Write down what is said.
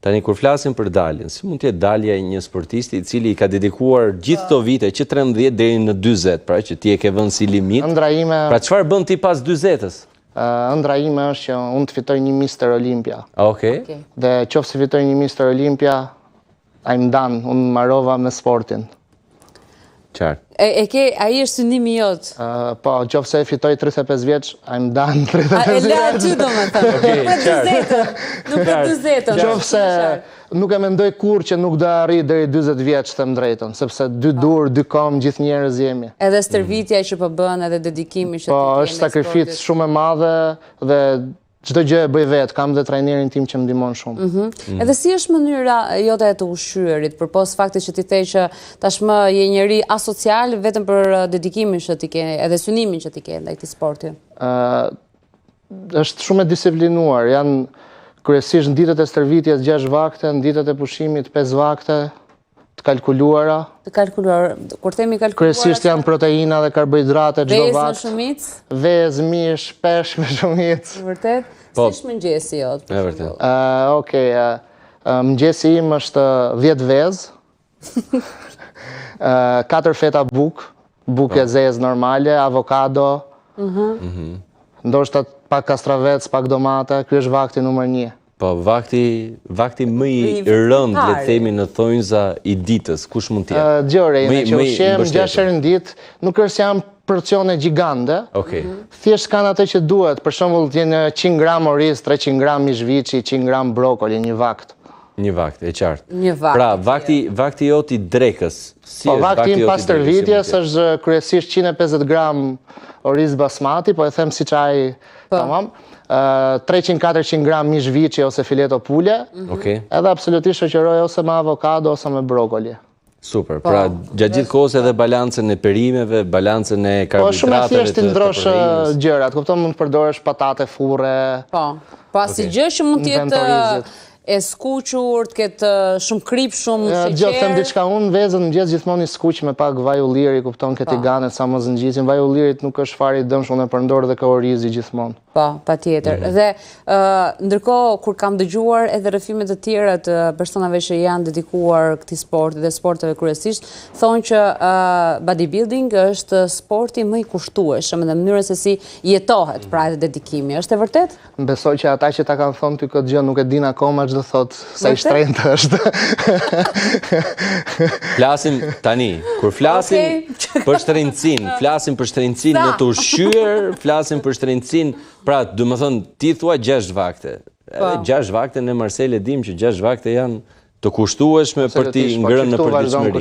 Tani kur flasim për daljen, si mund të jetë dalja e një sportisti i cili i ka dedikuar gjithë këto vite, që 13 deri në 40, pra që ti e ke vënë si limit. Pra çfarë bën ti pas 40-s? Ëndra ime është që unë të fitoj një Mr. Olympia. Okej. Dhe qoftë fitoj një Mr. Olympia, I'm done, unë marrova me sportin. Qartë. Ai është synimi jot. Po, qoftë se fitoj 35 vjeç, I'm done 35 vjeç. E aty domethënë. Nuk për 40-ën. Nuk për 40-ën. Qoftë se nuk e mendoj kurrë që nuk do arri deri 40 vjeç, them drejtën, sepse dy dur, dy kom, gjithë njerëz jemi. Edhe stërvitja që po bën, edhe dedikimi që ti ke. Po, është sakrificë shumë e madhe dhe çdo gjë e bëj vetë, kam dhe trajnerin tim që më ndihmon shumë. Edhe si është mënyra jote e të ushqyerit, përpos faktit që ti the që tashmë je njeri asocial vetëm për dedikimin që ti ke, edhe synimin që ti ke ndaj këtij sporti? Është shumë e disiplinuar, janë kryesisht në ditët e stërvitjes 6 vakte, në ditët e pushimit 5 vakte, të kalkuluara. Të kalkuluar, kur themi kalkuluara... Kryesisht janë proteina dhe karbohidrate çdo vakt. Vezë në shumicë? Vezë, mish, pesh me shumicë. Vërtet? Si është mëngjesi jot? E vërtet. Okej, mëngjesi im është 10 vezë, 4 feta bukë e zezë normale, avokado, ndoshta pak kastravec, pak domate, ky është vakti numër 1. Po, vakti më i rënd, le të themi në thonjza i ditës, kush mund të jetë? Gjore, që ushqem 6 herë në ditë, nuk është janë porcione gjigande, thjesht kanë atë që duhet, për shembull t'jenë 100 gram oriz, 300 gram mishviçi, 100 gram brokoli, një vakt. Një vakt, e qartë. Një vakt. Pra, vakti jot i drekës. Po, vakti im pas stërvitjes është kryesisht 150 gram oriz basmati, po e them si çaj, tamam. 300-400 gram mishviçi ose fileto pule, edhe absolutisht shoqëroj ose me avokado ose me brokoli. Super, pra gjatë gjithë kohës edhe balancën e perimeve, balancën e karbohidrateve. Po shumë e thjeshtë ndrosh gjërat, kupton, mund të përdorësh patate furre. Po asnjë gjë që mund të jetë e skuqur, të ketë shumë krip, shumë sheqer. Gjë them diçka, unë vezën mëngjes gjithmonë i skuq me pak vaj ulliri, kupton, ke tiganet sa mos ngjisin. Vaj ullirit nuk është fare i dëmshëm, unë e përdor edhe ka orizi gjithmonë. Po, patjetër. Dhe ndërkohë kur kam dëgjuar edhe rrëfime të tjera të personave që janë dedikuar këtij sporti dhe sporteve kryesisht, thonë që bodybuilding është sporti më i kushtueshëm në mënyrën se si jetohet, pra edhe dedikimi. Është e vërtet? Besoj që ata që ta kanë thonë ty këtë gjë nuk e din akoma ç'do thotë sa i shtrenjtë është. Flasim tani, kur flasim për shtrenjtësinë, flasim për shtrenjtësinë në të ushqyer, flasim për shtrenjtësinë. Pra, du më thënë, ti thua 6 vakte. 6 vakte në Marseille dim që 6 vakte janë të kushtueshme për ti ngrënë në përditshmëri.